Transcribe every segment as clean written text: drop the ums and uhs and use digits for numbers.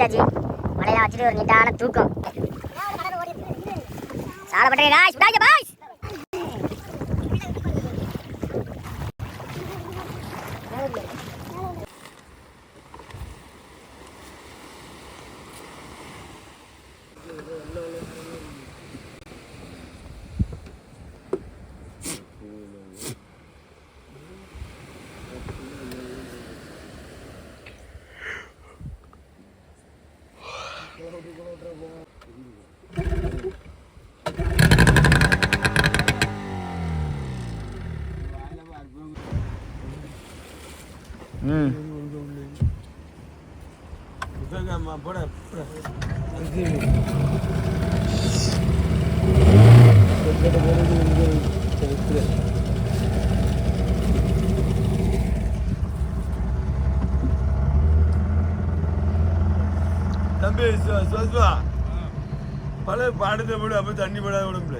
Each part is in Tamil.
வச்சாச்சு. மழையெல்லாம் வச்சுட்டு ஒரு நீட்டான தூக்கம். சாலை பட்டே காய்ஸ் விடாங்க பாய்ஸ். தம்பி பல பாடுத விட அப்ப தண்ணி படாத விடும்ல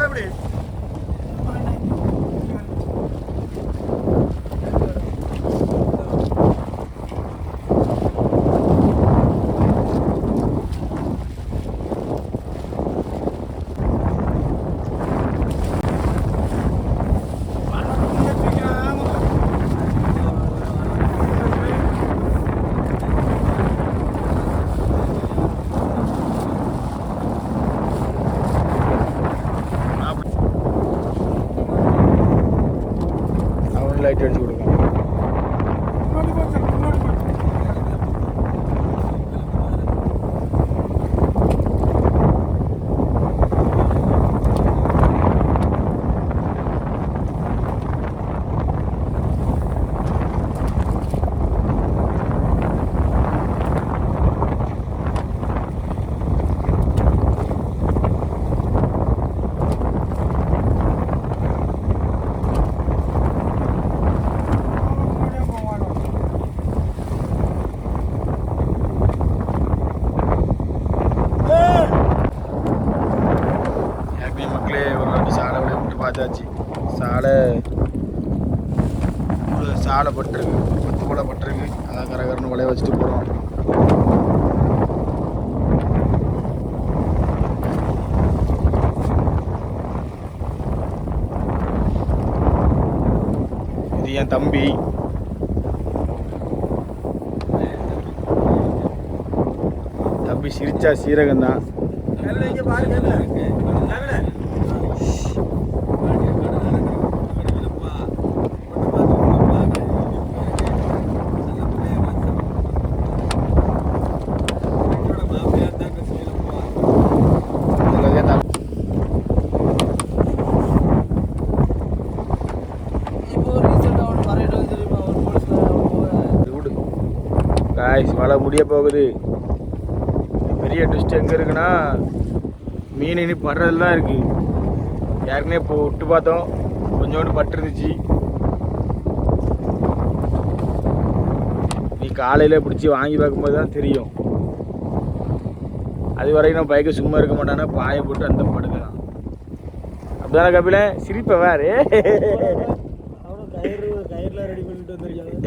எப்படி லைட் அடிச்சு கொடுங்க. பார்த்தாச்சு. சாலை பட்டிருக்கு, 10 போல பட்டிருக்கு. அதான் கரகரன்னு வளைய வச்சுட்டு போகிறோம். இது என் தம்பி. தம்பி சிரிச்சா சீரகம்தான். மழை முடிய போகுது. பெரிய ட்விஸ்ட் எங்கே இருக்குன்னா, மீன் இனி படுறது தான் இருக்குது. யாருக்குனே இப்போ விட்டு பார்த்தோம், கொஞ்சோண்டு பட்டுருந்துச்சு. நீ காலையில் பிடிச்சி வாங்கி பார்க்கும்போது தான் தெரியும். அது வரைக்கும் நான் பைக்கை சும்மா இருக்க மாட்டானா, பாயை போட்டு அந்த படுக்கலாம். அப்படிதானே கபில? சிரிப்ப வேறு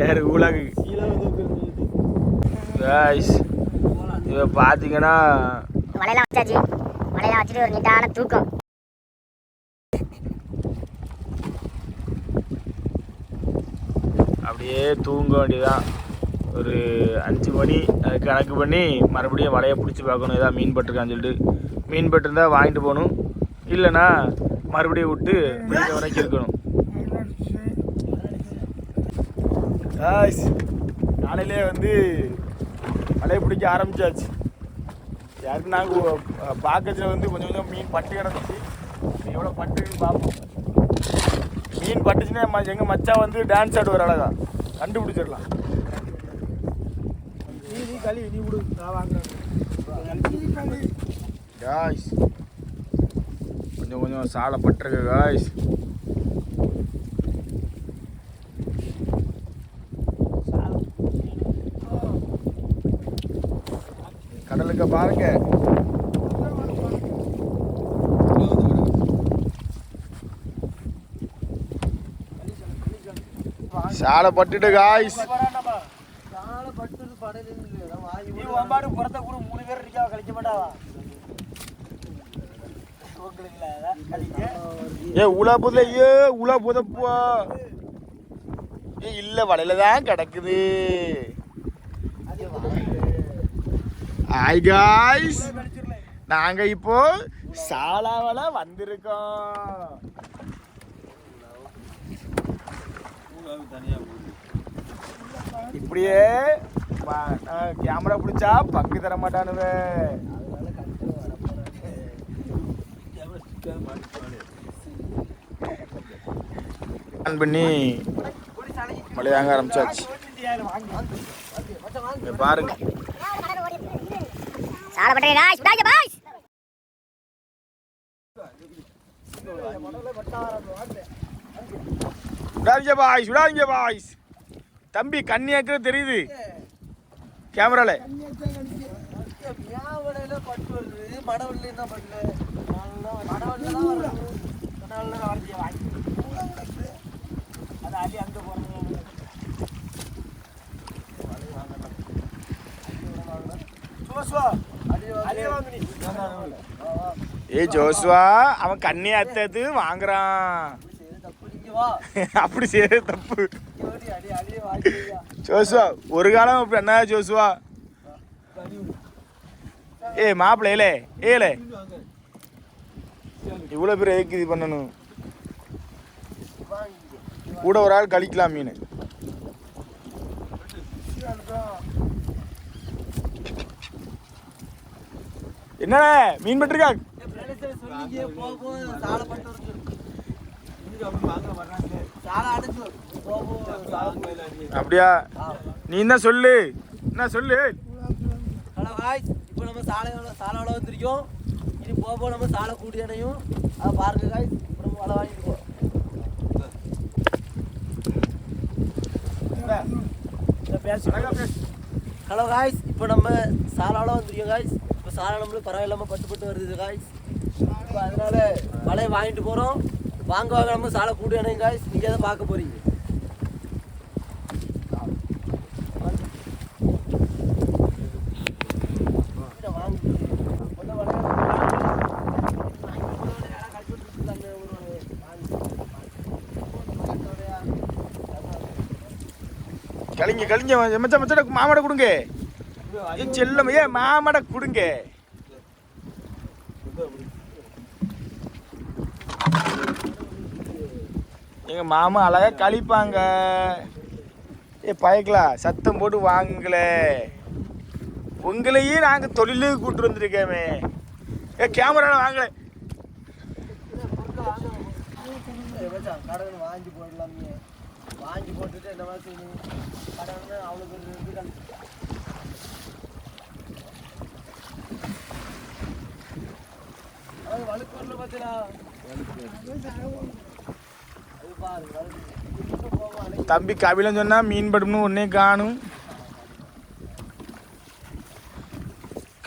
யாரு ஊழாக்கு இவ பார்த்தீங்கன்னா மழையெல்லாம் வச்சாச்சு. மழையெல்லாம் வச்சுட்டு ஒரு நீட்டான தூக்கம். அப்படியே தூங்க வேண்டியதான். ஒரு 5 மணி கணக்கு பண்ணி மறுபடியும் வலையை பிடிச்சி பார்க்கணும். ஏதாவது மீன் பட்டிருக்கான்னு சொல்லிட்டு. மீன் பட்டிருந்தால் வாங்கிட்டு போகணும், இல்லைன்னா மறுபடியும் விட்டு மீன் வரைக்கும் இருக்கணும். காலையிலே வந்து வலையை பிடிக்க ஆரம்பிச்சாச்சு. யாருக்கு நாங்கள் பாக்கத்தில் வந்து கொஞ்சம் கொஞ்சம் மீன் பட்டு கிடந்துச்சு. எவ்வளோ பட்டுன்னு பார்ப்போம். மீன் பட்டுச்சுன்னா எங்கள் மச்சா வந்து டான்ஸ் ஆடுவார். அழகா கண்டுபிடிச்சிடலாம். நீ களி நீ விடு, நான் வாங்குறேன். காய்ஸ் கொஞ்சம் கொஞ்சம் சாலை பட்டிருக்கு காய்ஸ். கடலுக்கு பாருங்க. சாலை பட்டுட்டு காய்ஸ். ஏ உலா புதுல ஏ உலா புதப்பா ஏ இல்ல வலையில தான் கிடக்குது. ஹாய் காய்ஸ், நாங்க இப்போ சாலாவல வந்திருக்கோம். இப்படியே கேமரா பிடிச்சா பங்கு தர மாட்டானுவே. பண்ணி மழையாக ஆரம்பிச்சாச்சு. பாருங்க சாலை பட்டே காய்ஸ், விடாதீங்க பாய்ஸ். விடாதீங்க பாய்ஸ். தம்பி கண்ணியாக்கு தெரியுது கேமரால. ஏ ஜோஸ்வா, அவன் கண்ணி அத்தது வாங்குறான். அப்படி செய்ய தப்பு ஜோஸ்வா. ஒரு காலம் இப்ப என்ன ஜோஸ்வா? ஏ மாப்பிள்ளையிலே ஏலே இவ்வளவு பேர் எதுக்கு இது பண்ணணும்? கூட ஒரு ஆள் கழிக்கலாம் மீன். என்ன மீன் பட்டிருக்கா? அப்படியா? நீ என்ன சொல்லு, என்ன சொல்லு. ஹலோ காய்ஸ், இப்போ நம்ம சாலை வந்திருக்கோம். இனி போக நம்ம சாலை கூட்டி அடையும். அதை பாருங்க காய்ஸ். இப்போ நம்ம வலை வாங்கிட்டு போவோம். ஹலோ காய்ஸ், இப்போ நம்ம சாலாவில் வந்துருக்கோம் காய்ஸ். இப்போ சாலை நம்மளுக்கு பரவாயில்லாமல் பட்டு வருது காய்ஸ். இப்போ அதனால வலையை வாங்கிட்டு போகிறோம். வாங்க நம்ம சாலை கூட்டி அடையும் காய்ஸ். நீங்கள் அதை பார்க்க போகிறீங்க. கலிங்க மச்சா மச்சா மாமடை கொடுங்க. செல்லம் ஏ மாமடை கொடுங்க. எங்க மாமா அழகா கழிப்பாங்க. ஏ பயக்கலாம் சத்தம் போட்டு வாங்கலே. உங்களையே நாங்க தொழிலுக்கு கூட்டு வந்திருக்கேமே. ஏ கேமரா வாங்கல. வாங்கி போடலாம். வாங்கி போட்டுட்டு என்ன மாதிரி கடவுள் அவளுக்கு வழுக்கு பார்த்தீங்களா? தம்பி கபிலன் சொன்னா மீன் படும்னு ஒன்னே காணும்.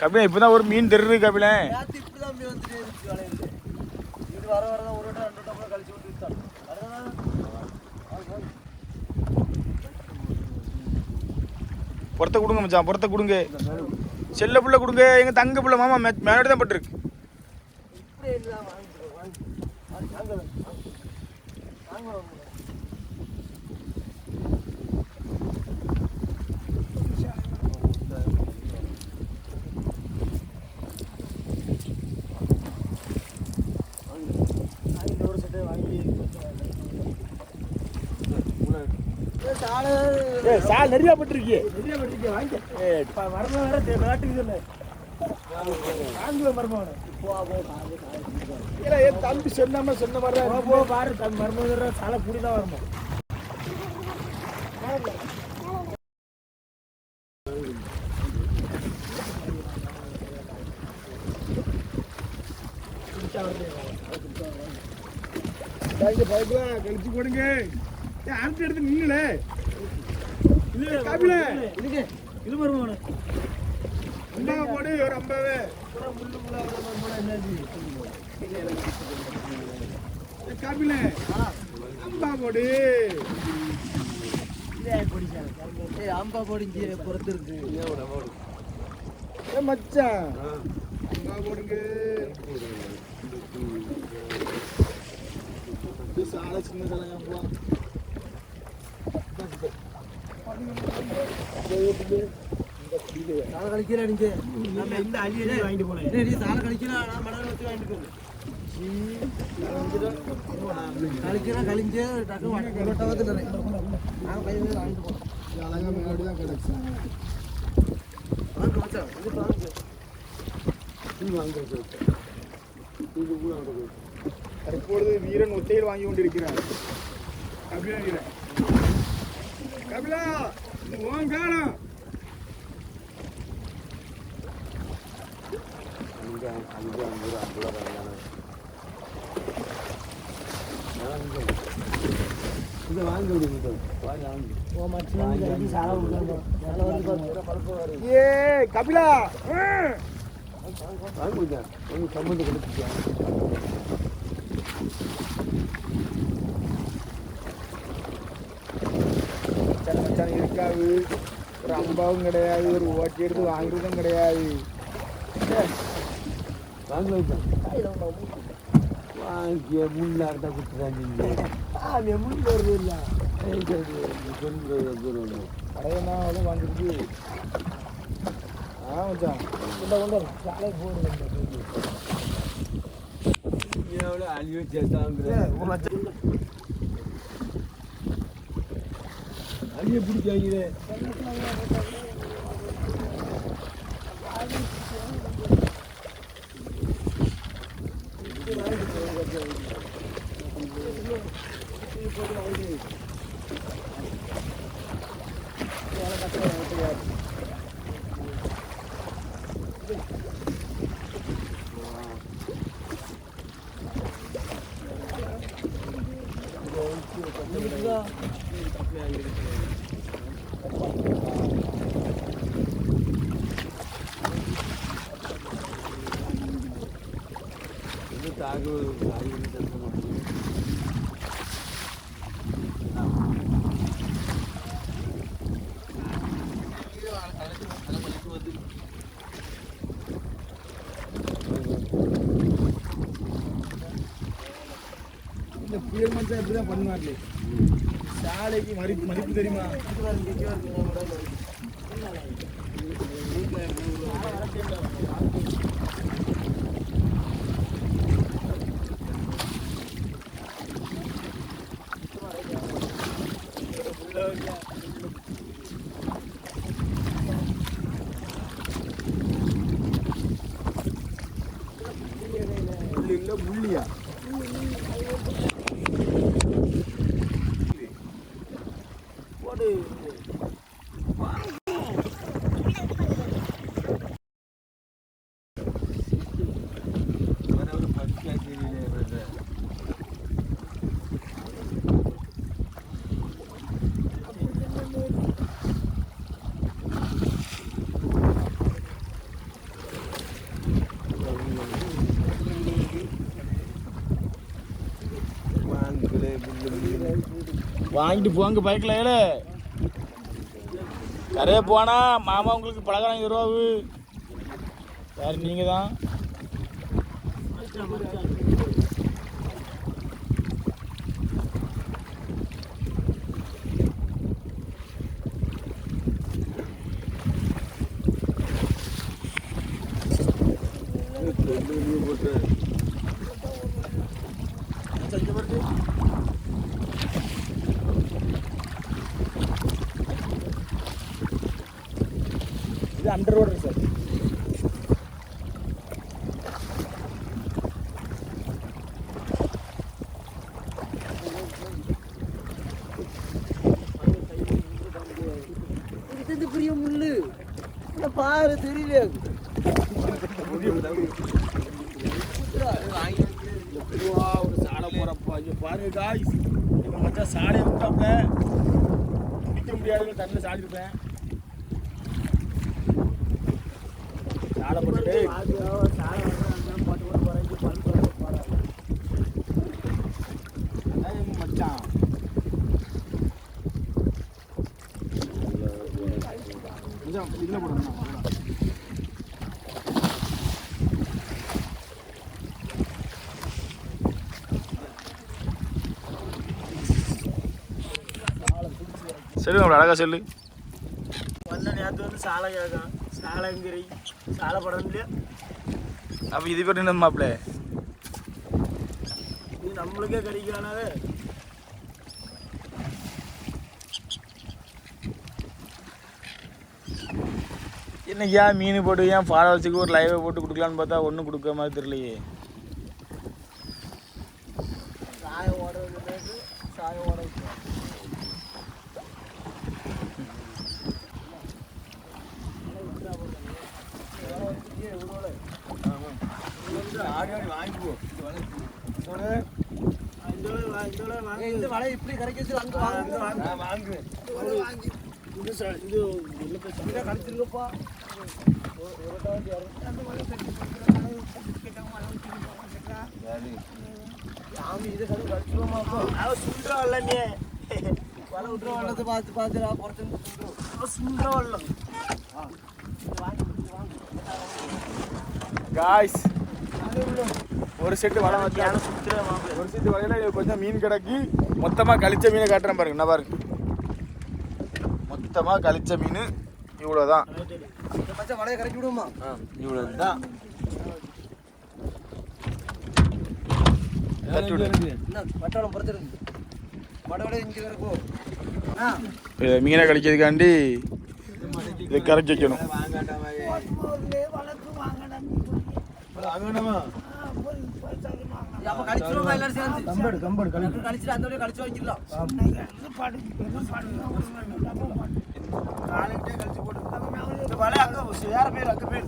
கபிலன் இப்பதான் ஒரு மீன் தெரியுது கபிலன். இப்பதான் மீன் வந்துட்டு இது வர வரதான் ஒரு வட்டம் 2 வட்டம் கழிச்சு விட்டு விட்டான். பொறுத்த கொடுங்க மச்சான், பொறுத்த கொடுங்க. செல்ல புள்ள கொடுங்க. எங்க தங்க புள்ள மாமா மேலோட தான் பட்டிருக்கு. சால் நிறைய பட்டிருக்கே. வாங்க மரமா வேற நாட்டுக்கு தம்பி சொன்ன மாதிரி பாரு. தம்பி மரமா சாலை கூடிதான் வரணும். கழிச்சு போடுங்க. அடுத்து எடுத்து நின்னுல காபில இது வருமான போடு ஒரு 50. காபில 50 போடு. ஏய் அம்பா போடிங்க பொறுத்து இருக்கு ஏ மச்சான் அங்க போடுங்க இது சாலை சின்ன சாலையா போ சாலை கழிக்கிறா நீங்க நம்ம இந்த அள்ளி வாங்கிட்டு போனேன் நீ சாலை கழிக்கிறா நான் மணல் வச்சு வாங்கிட்டு போறேன் கழிக்கிறா கழிஞ்சு டக்கு வட்டவத்துல நான் பையன் வாங்கிட்டு போறேன் அழகா முன்னாடி தான் கிடக்கு வாங்க மச்சான் இது பாருங்க தற்பொழுது வீரன் ஒத்தையில் வாங்கி கொண்டிருக்கிறார் கபிலா வீரன் கபிலா ஓம் காணம் இது வாங்க ஏ கபிலா சம்பந்தம் கொடுத்துச்சா மச்சான் இருக்காது ஒரு அம்பாவும் கிடையாது ஒரு ஓட்டி எடுத்து வாங்குறதும் கிடையாது வாங்கிய முன்னாடி தான் கொடுத்துறாங்க முன் வருது இல்லை கடையனா வாங்கிருக்கு மச்சான் அழிவு சேர்த்தாங்க அழிய பிடிக்காங்க இந்த புயல் மச்சான் இப்படிதான் பண்ணுவாங்களே சாலைக்கு மதிப்பு தெரியுமா இல்ல முள்ளியா போடு வாங்கிட்டு போங்க பைக்கில் ஏழு கரையை போனா மாமா உங்களுக்கு பலகாரம் ரூபாவு யார் நீங்கள் தான் இது அண்டர் வாட்டர் சார் இது பெரிய முள்ளு பாரு தெரியல ஒரு சாலை போறப்பா இங்க பாருங்க காய்ஸ் எங்க மச்சான் சாலையை விட்டாப்ல பிடிக்க முடியாதுன்னு தண்ணியில் சாடி இருப்பேன் சாலை போட்டு மச்சான் இதில் போடணும். சொல்லு நம்மள அழகா சொல்லு. வந்த நேரத்து வந்து சாலை கேட்கும், சாலைங்கிரி சாலை படம் இல்லையா? அப்போ இது பேர் என்ன மாப்பிள்ள? இது நம்மளுக்கே கிடைக்கிறானாவே. என்ன ஏன் மீன் போட்டு ஏன் ஃபாலோவர்ஸுக்கு ஒரு லைவை போட்டு கொடுக்கலான்னு பார்த்தா ஒன்றும் கொடுக்குற மாதிரி தெரியலையே. சாய ஓட வேண்டியது சாய ஓட ஆடி ஆடி வாங்கிக்குவோம். இந்த வலை இப்படி கரைக்க வச்சு அங்கே வாங்கு இது கழிச்சிருக்கப்பா. சாமி இதை கழிச்சிருவோமா? அவன் சுண்டவல்ல நீ வலை விட்டுற வள்ளத்தை பார்த்து பார்த்துடா குறைச்சு சுண்டவல்ல காய்ஸ் ஒரு செட்டு வலை வச்சு சுத்துறேன். ஒரு செட்டு வலையில கொஞ்சம் மீன் கிடக்கி மொத்தமாக கழிச்ச மீனை காட்டுறேன் பாருங்க. என்ன பாருங்க, மொத்தமாக கழிச்ச மீன் இவ்வளோதான். இந்த பச்சை வலையை கரைச்சி விடுவோமா? இவ்வளோ தான். தட்டி விடு. என்ன வட்டாளம் பறத்துருக்கு மடவடை இங்கே கிடக்கும். மீனை கழிக்கிறதுக்காண்டி இது கரைச்சி வைக்கணும். அப்போ கழிச்சிருவோமா எல்லாரும் சேர்ந்து? கம்படு கழிச்சிட்டு அந்த வழியை கழிச்சு வாங்கிடலாம். காலையிட்டே கழிச்சு போட்டு இந்த வலை அங்கே வேற பேர் அங்கே பேர்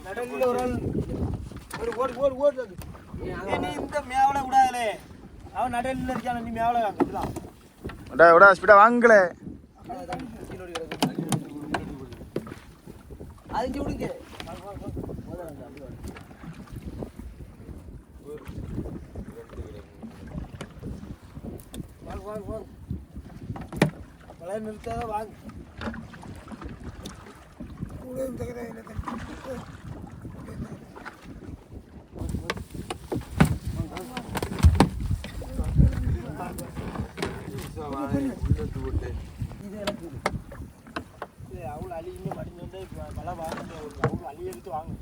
நடுவில் ஒரு ஆள் ஒரு ஓடு ஓடுறது. நீ இந்த மேவலை விடாதே, அவன் நடுவில் இருக்கான நீ மேவலை அப்படிதான். விடா ஸ்பீடாக வாங்கல. அது இங்கே விடுங்க. வாங்க வலையை நிறுத்தாத வாங்க. அவ்வளோ அழி இன்னும் மடிஞ்சு வந்து வலை வாங்க அவ்வளோ அழி எடுத்து வாங்க.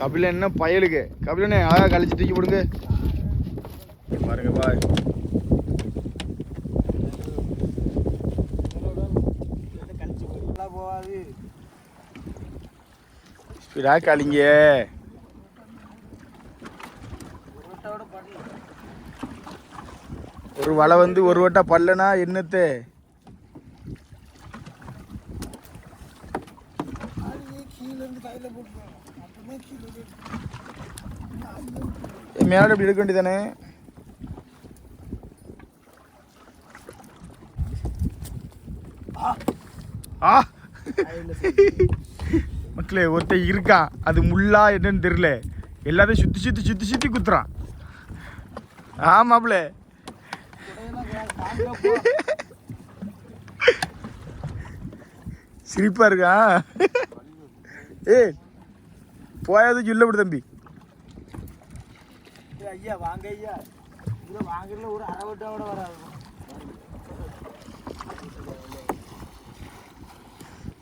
கபிலன் என்ன பயலுக்கு கபிலனே அழகா கழிச்சு தூக்கி போடுங்க. பாருங்க பாரு, கழிச்சு போகாது. ஸ்பீடா கழிங்க. ஒரு வலை வந்து ஒரு வட்டா பல்லனா என்னத்தே? மேலே இப்படி எடுக்க வேண்டியதானே? ஆ மக்களே ஒருத்தன் இருக்கான், அது முள்ளா என்னன்னு தெரியல, எல்லாத்தையும் சுற்றி குத்துறான். ஆமாப்ல சிரிப்பா இருக்கா? ஏய் போயாது சொல்ல விடு தம்பி. ஐயா வாங்க ஐயா, இதில் வாங்குறதுல ஒரு அரை வட்டாவோட வராது.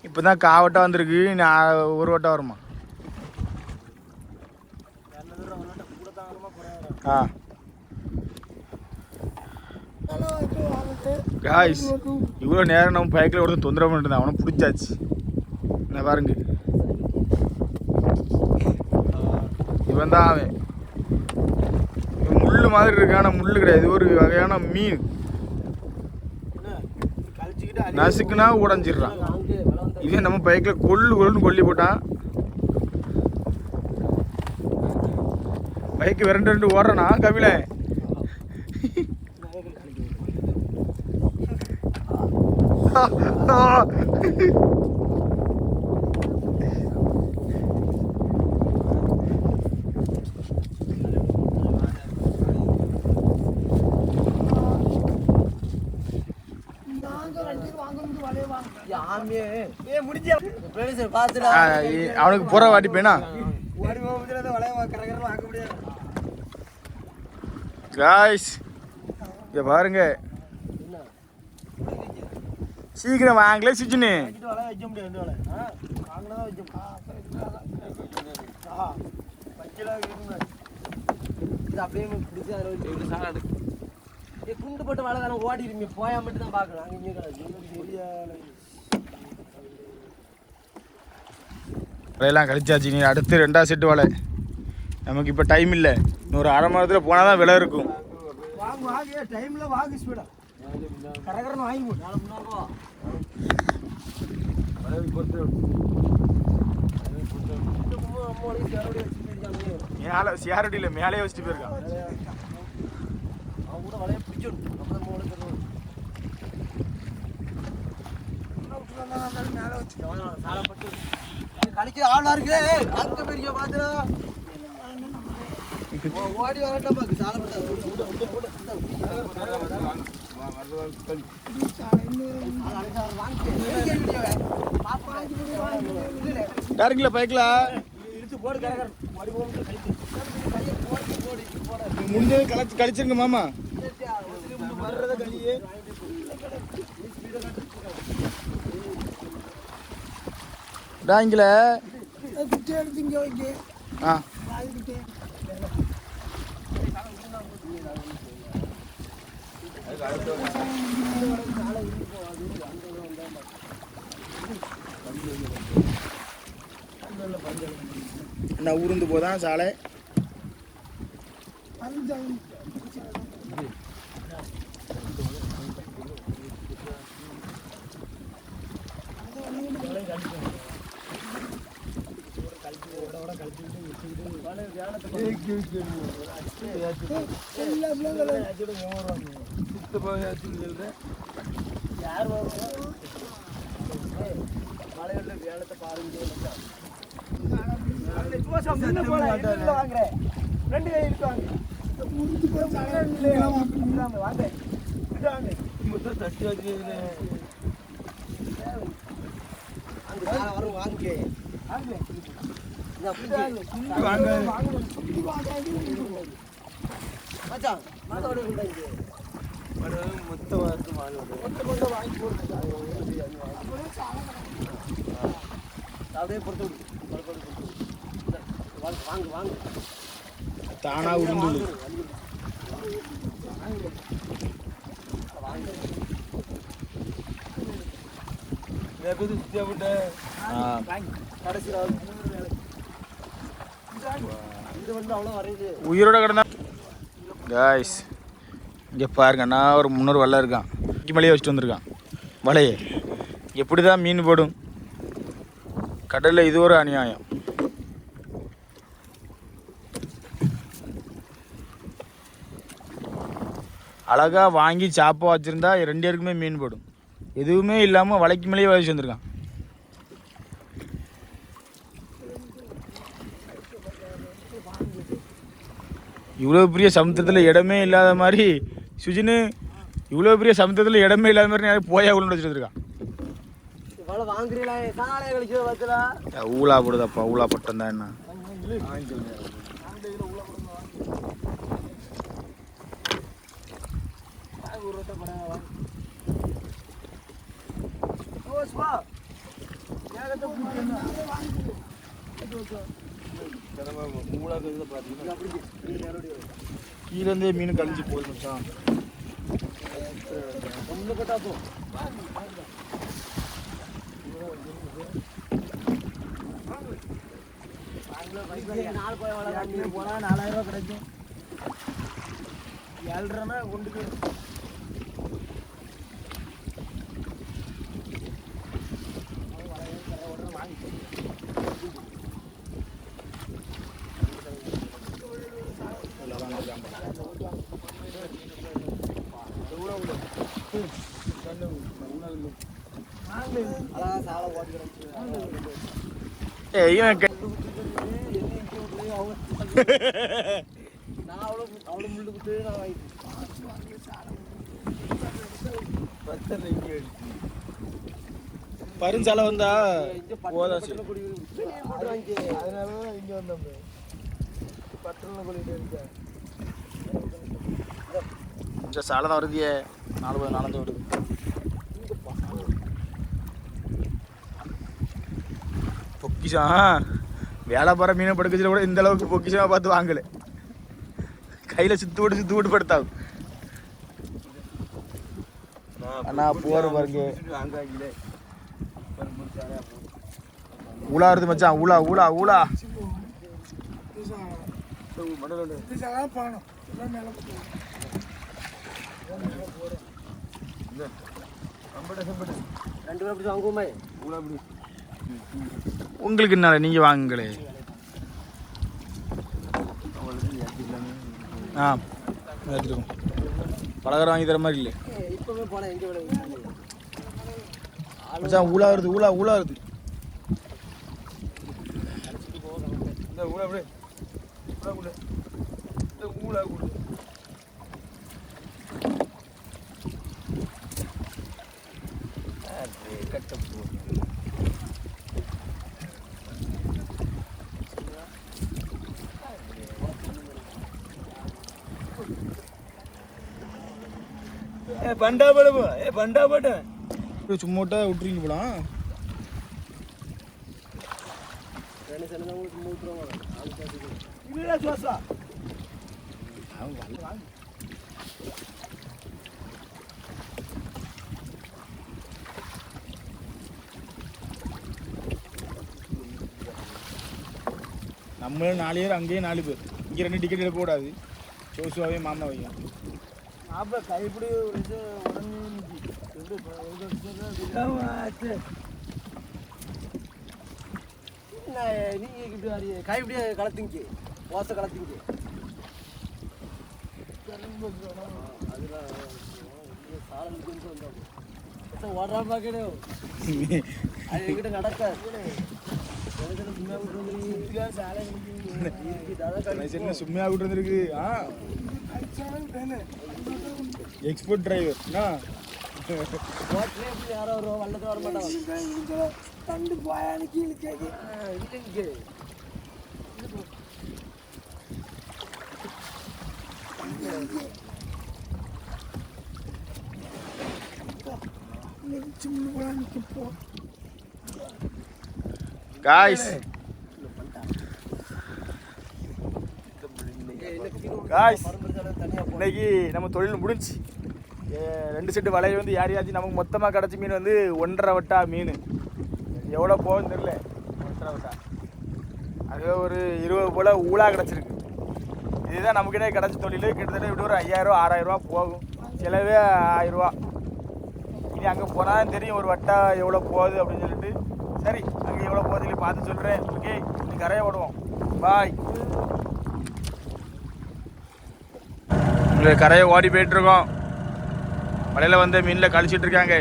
இப்போ தான் காவட்டம் வந்திருக்கு, நான் ஒரு வட்டம் வருமா? ஆ காய்ஸ் இவ்வளோ நேரம் நம்ம பைக்கில் ஒருத்தன் தொந்தரவு பண்ணிட்டு அவனை பிடிச்சாச்சு. என்ன பாருங்க, இவன் தான் அவன். முள் மாதிரி இருக்கான முள் கிடையாது, இது ஒரு வகையான மீன். நசுக்குனா உடஞ்சிடுறான். இதே நம்ம பைக்கில் கொள்ளுன்னு கொல்லி போட்டான். பைக்கு விரண்டு ஓடுறனா கபில அவனுக்கு புற வாட்டிப்பேனா காய்ஸ் இங்க பாருங்க சீக்கிரம் வாங்கல சுஜினு குண்டு போட்டு வலை தானே ஓடிடுங்க போயா மட்டும் தான் பார்க்கலாம் வலையெல்லாம் கழிச்சாச்சு நீ அடுத்து 2வது செட்டு வலை நமக்கு இப்போ டைம் இல்லை இன்னொரு அரை மணி நேரத்தில் போனால் தான் விலை இருக்கும் டைமில் வாங்க ஸ்பீடா கரகரன்னு வாங்கி மேலே சியாரடியில் மேலே வச்சுட்டு போயிருக்கான் அவங்க கூட வலையை பிடிச்சிடும் கழிக்க ஆளா இருக்கு அந்த பெரிய பாத்துடா ஓடி வரட்டும் பாக்கு சாலை டேரக்ட்ல பைக்கலாம் இழுத்து போடு கரகர முடிஞ்சது கழிச்சிருங்க மாமா வர்றத கழியே டாங்கில ஆ என்ன ஊருந்து போதான் சாலை யார் மலையுள்ள வேலத்தை பாருங்க வாங்குறேன் 2 கை இருக்காங்க வாங்க தட்டி வச்சு வரும் வாங்க மச்சான் மாதோட மொத்த வாக்கு வாங்கி அப்படியே பொறுத்து வாங்க வாங்க தானா உருந்து உயிரோட கிடந்தா காய்ஸ் இங்கே பாருங்கண்ணா ஒரு 300 வலை இருக்கான் மலையை வச்சுட்டு வந்திருக்கான் வலையை எப்படி தான் மீன் போடும் கடலில் இது ஒரு அநியாயம் அழகாக வாங்கி சாப்பாக வச்சுருந்தா 2 பேருக்குமே மீன் போடும் எதுவுமே இல்லாமல் வலைக்கு மேலேயே வச்சு வந்திருக்கான் இவ்வளோ பெரிய சமுத்திரத்தில் இடமே இல்லாத மாதிரி சுஜினு இவ்வளோ பெரிய சமுத்திரத்தில் இடமே இல்லாத மாதிரி நிறைய போயா உள்ள வச்சுட்டு வந்திருக்கான் ஊலா போடுதாப்பா ஊலா பட்டம் தான் என்ன கீழே மீன் கழிஞ்சு போயிடுச்சா போனா 4000 ரூபா கிடைக்கும் 7 ரூபா கொண்டு போய் அதான் சாலை ஓட்டிக்கிறேன். இவன் நான் அவ்வளோ முள்ளு குத்து நான் வாங்கிட்டேன். பருஞ்சாலை வந்தா போதாச்சு. அதனால இங்க வந்தோம். பட்டணம் கொள்ளிட்டு இருக்கேன். இந்த சாலை தான் வருதியே 4 வருது. பொக்கிஷம் வேலை போகிற மீனை படுக்கச்சில கூட இந்த அளவுக்கு பொக்கிஷமாக பார்த்து வாங்கலை. கையில் சுத்து விட்டு படுத்தாகும். அண்ணா போகிற பாருங்க ஊழா வருது மச்சான். ஊழா ரெண்டு பேரும் அப்படி வாங்குவோமே. உங்களுக்கு என்ன நீங்கள் வாங்குங்களே. ஆ எடுத்துக்கோங்க. பலகாரம் வாங்கி தர மாதிரி இல்லை. இப்போவே போனால் எங்கே விட மச்சான் ஊழா வருது. பண்டா பட சும்மாட்டா விட்டுறீங்க போலாம். நம்மளும் 4 பேர், அங்கேயே 4 பேர். இங்கே 2 டிக்கெட் எடுக்கக்கூடாது. சோசுவாவே மாமா வைக்கும். அப்போ கைப்பிடி ஒரு இது நீங்க கைப்பிடிய கலத்திங்க ஓசை கலத்திங்க. அதெல்லாம் ஓடுறாப்பா கிடையாது. அது என்கிட்ட நடக்காது. சும்மா விட்டு வந்துருக்கு. எக்ஸ்போர்ட் டிரைவர் யாரோ வருவோம் வல்லத்தில் வர மாட்டாங்க. கண்டு போயான்னு கீழே கேட்கு. காய்ஸ் இன்னைக்கு நம்ம தொழில் முடிஞ்சு 2 செட்டு வலையை வந்து யாரையாச்சும் நமக்கு மொத்தமாக கிடச்ச மீன் வந்து 1.5 வட்டா மீன். எவ்வளோ போகுதுன்னு தெரியல. 1.5 வட்டா அது ஒரு 20 போல் ஊழா கிடச்சிருக்கு. இதுதான் நமக்கிட்டே கிடச்ச தொழில். கிட்டத்தட்ட இப்படி ஒரு 5000 6000 ரூபா போகும். செலவே 1000 ரூபா. இனி அங்கே போனால் தெரியும் ஒரு வட்டா எவ்வளோ போகுது அப்படின்னு சொல்லிட்டு. சரி அங்கே எவ்வளோ போகுது சொல்லி பார்த்து சொல்கிறேன். ஓகே இன்னைக்கு கரையை ஓடுவோம். பாய். உங்களுக்கு கரையை ஓடி போயிட்டுருக்கோம். மலையில் வந்து மீனில் கழிச்சிட்ருக்காங்க.